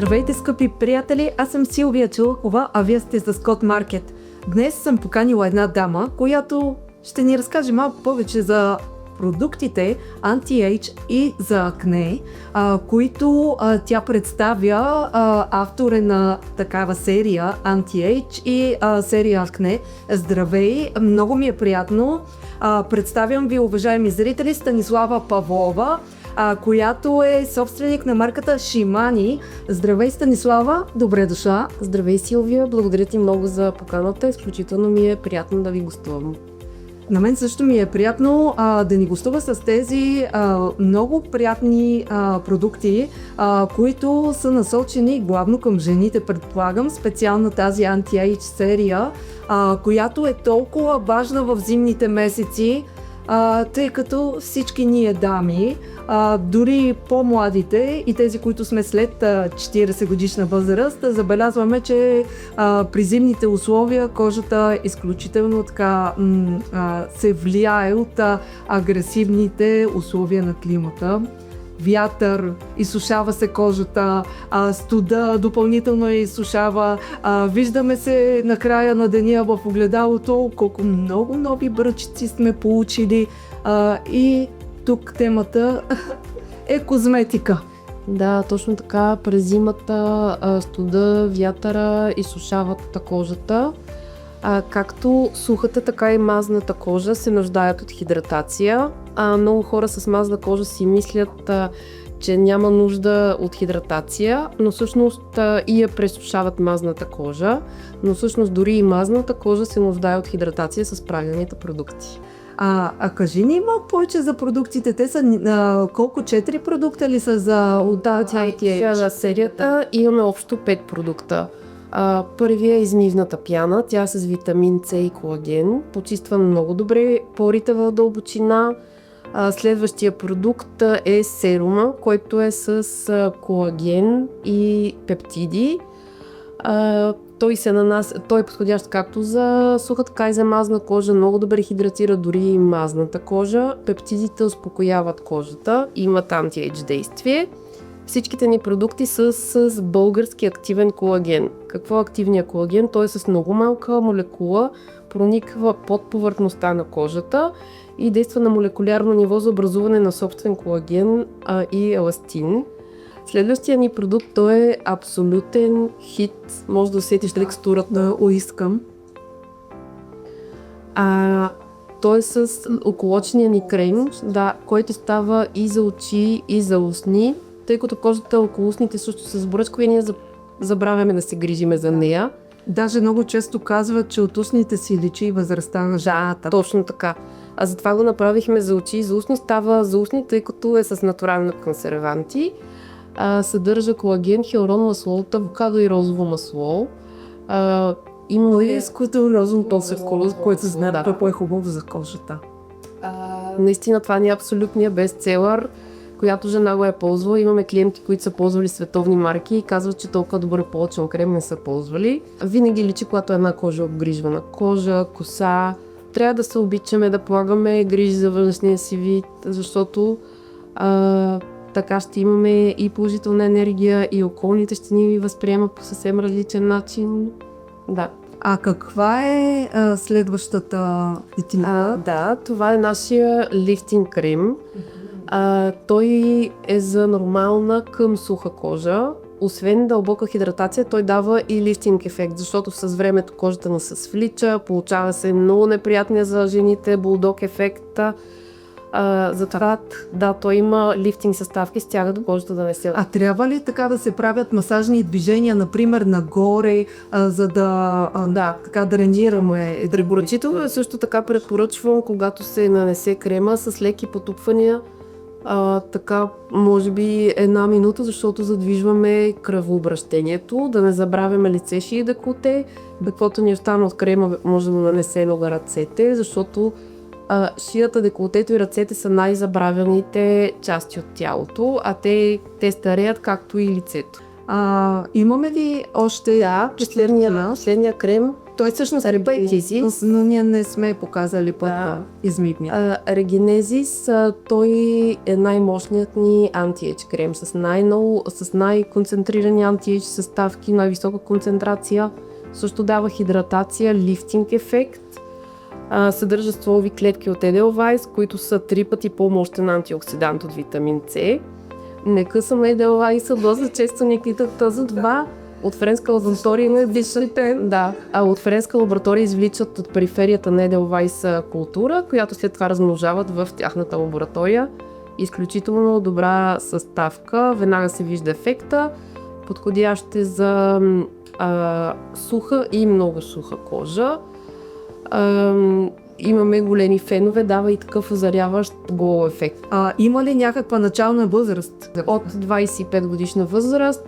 Здравейте, скъпи приятели! Аз съм Силвия Чулакова, а вие сте за Scott Market. Днес съм поканила една дама, която ще ни разкаже малко повече за продуктите Anti-Age и за акне, които тя представя. Автор е на такава серия Anti-Age и серия Акне. Здравей! Много ми е приятно. Представям ви, уважаеми зрители, Станислава Павлова, която е собственик на марката Шимани. Здравей, Станислава! Добре дошла! Здравей, Силвия! Благодаря ти много за поканата. Изключително ми е приятно да ви гостувам. На мен също ми е приятно да ни гостува с тези много приятни продукти, които са насочени главно към жените, предполагам, специално тази Anti-Age серия, която е толкова важна в зимните месеци, тъй като всички ние дами, дори по-младите и тези, които сме след 40 годишна възраст, забелязваме, че при зимните условия кожата изключително така се влияе от агресивните условия на климата. Вятър, изсушава се кожата, студа допълнително я изсушава. Виждаме се на края на деня в огледалото колко много нови бръчици сме получили, и тук темата е козметика. Да, точно така. През зимата студа, вятъра изсушават кожата. Както сухата, така и мазната кожа се нуждаят от хидратация. Много хора с мазна кожа си мислят, че няма нужда от хидратация, но всъщност и я пресушават мазната кожа, но всъщност дори и мазната кожа се нуждае от хидратация с правилните продукти. Кажи ни малко повече за продуктите. Те са колко? 4 продукта ли са за Anti-Age? Серията имаме общо 5 продукта. Първия е измивната пяна, тя е с витамин С и колаген, почиства много добре порите в дълбочина. Следващия продукт е серума, който е с колаген и пептиди. Той е подходящ както за суха, така и за мазна кожа, много добре хидратира дори и мазната кожа. Пептидите успокояват кожата, имат анти-ейдж действие. Всичките ни продукти са с български активен колаген. Какво е активният колаген? Той е с много малка молекула, прониква под повърхността на кожата и действа на молекулярно ниво за образуване на собствен колаген и еластин. Следващия ни продукт, той е абсолютен хит. Може да усетиш текстурата. Да, уискам. Той е с околочния ни крем, който става и за очи, и за устни. Тъй като кожата около устните също се сбръчква и ние забравяме да се грижиме за нея. Даже много често казват, че от устните си личи възрастта на жената. Точно така. Затова го направихме за очи и за устни. Става за устни, тъй като е с натурални консерванти. Съдържа колаген, хиалурон масло, авокадо и розово масло. Има изкуително розово масло, което знае, това е хубаво за кожата. Наистина това ни е абсолютния бестселър, която жена го е ползвала. Имаме клиенти, които са ползвали световни марки и казват, че толкова добър полъчен крем не са ползвали. Винаги личи, когато една кожа е обгрижвана. Кожа, коса. Трябва да се обичаме, да полагаме грижи за външния си вид, защото така ще имаме и положителна енергия, и околните ще ни възприемат по съвсем различен начин. Да. Каква е следващата етикетка? Това е нашия лифтинг крем. Той е за нормална към суха кожа. Освен дълбока хидратация, той дава и лифтинг ефект, защото с времето кожата ни се свлича, получава се много неприятния за жените булдог ефект. Затова той има лифтинг съставки, стяга до кожата да не се... Трябва ли така да се правят масажни движения, например нагоре, за да дренираме? Препоръчително също така препоръчвам, когато се нанесе крема с леки потупвания, така може би 1 минута, защото задвижваме кръвообращението, да не забравяме лице, шия и деколте. Каквото ни остана от крема може да нанесе на ръцете, защото шията, деколтето и ръцете са най-забравяните части от тялото, а те стареят както и лицето. Имаме ли още последния крем Той всъщност е Регенезис. Но ние не сме показали път Да. измивния. Регенезис, той е най-мощният ни анти-ейдж крем с най-концентрирани антиейдж съставки, най-висока концентрация. Също дава хидратация, лифтинг ефект. Съдържа стволови клетки от Edelweiss, които са 3 пъти по-мощен антиоксидант от витамин С. Не късам Edelweiss, доста често ни питат за това. От френска лаборатория от френска лаборатория извличат от периферията на Edelweiss култура, която след това размножават в тяхната лаборатория. Изключително добра съставка, веднага се вижда ефекта, подходящ е за суха и много суха кожа. Имаме големи фенове, дава и такъв озаряващ гол ефект. Има ли някаква начална възраст? От 25 годишна възраст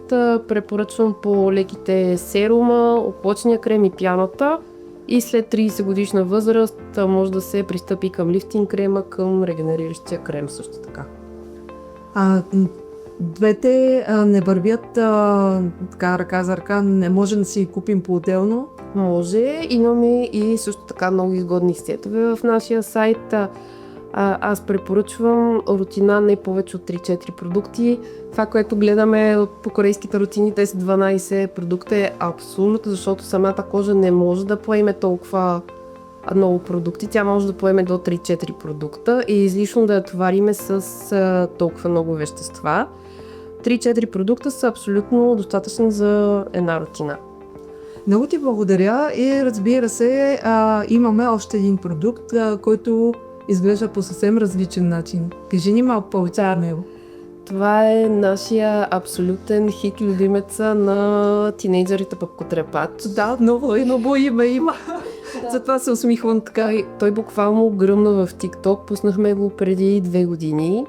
препоръчвам по леките серума, оплъчния крем и пяната. И след 30 годишна възраст може да се пристъпи към лифтинг крема, към регенериращия крем също така. Двете не вървят така ръка за ръка, не може да си купим по-отделно. Може. Имаме и също така много изгодни сетове в нашия сайт. Аз препоръчвам рутина не повече от 3-4 продукти. Това, което гледаме по корейските рутини, 10-12 продукта е абсурдно, защото самата кожа не може да поеме толкова много продукти. Тя може да поеме до 3-4 продукта и излишно да я товариме с толкова много вещества. 3-4 продукта са абсолютно достатъчни за една рутина. Много ти благодаря и разбира се, имаме още един продукт, който изглежда по съвсем различен начин. Кажи ни малко повече за него. Това е нашия абсолютен хит, любимеца на тинейджерите пъпкотрепач. Да, много име има. Затова се усмихвам така. Той буквално гръмна в TikTok, пуснахме го преди 2 години.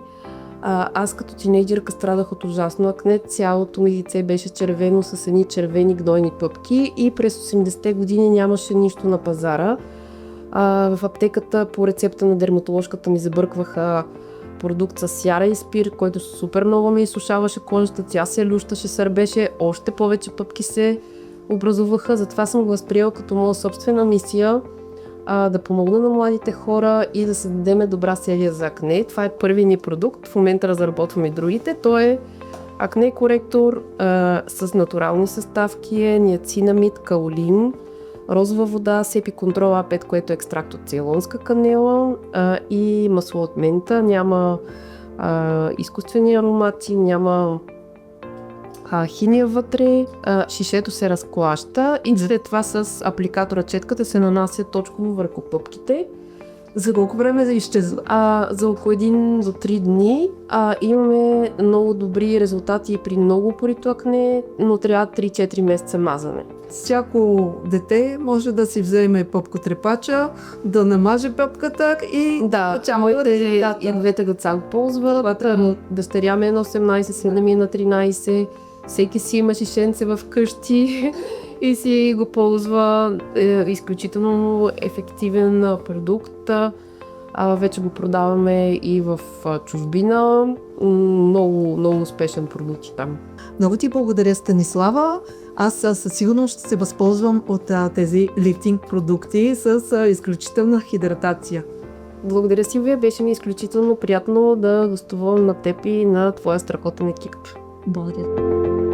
Аз като тинейджърка страдах от ужасно акне, цялото ми лице беше червено с едни червени гнойни пъпки и през 80-те години нямаше нищо на пазара. В аптеката по рецепта на дерматоложката ми забъркваха продукт с яра и спир, който супер много ме изсушаваше кожата, тя се лющаше, сърбеше, още повече пъпки се образуваха, затова съм го възприела като моя собствена мисия да помогна на младите хора и да създадем добра серия за акне. Това е първият ни продукт, в момента разработваме и другите. Той е акне коректор с натурални съставки, ниацинамид, каолин, розова вода, сепи контрол А5, което е екстракт от цейлонска канела и масло от мента. Няма изкуствени аромати, няма химия вътре, шишето се разклаща и след това с апликатора четката се нанася точно върху пъпките. За колко време да изчезва? За около 1 до 3 дни. Имаме много добри резултати при много порито акне, но трябва 3-4 месеца мазане. Всяко дете може да си вземе пъпкотрепача, да намаже пъпката и и двете деца го ползват. Дъщеря ми е на 18, сина ми е на 13. Всеки си има шишенце в къщи и си го ползва. Изключително ефективен продукт. Вече го продаваме и в чужбина. Много успешен продукт там. Много ти благодаря, Станислава. Аз със сигурност ще се възползвам от тези лифтинг продукти с изключителна хидратация. Благодаря, Силвия. Беше ми изключително приятно да гостувам на теб и на твоя страхотен екип. Благодаря.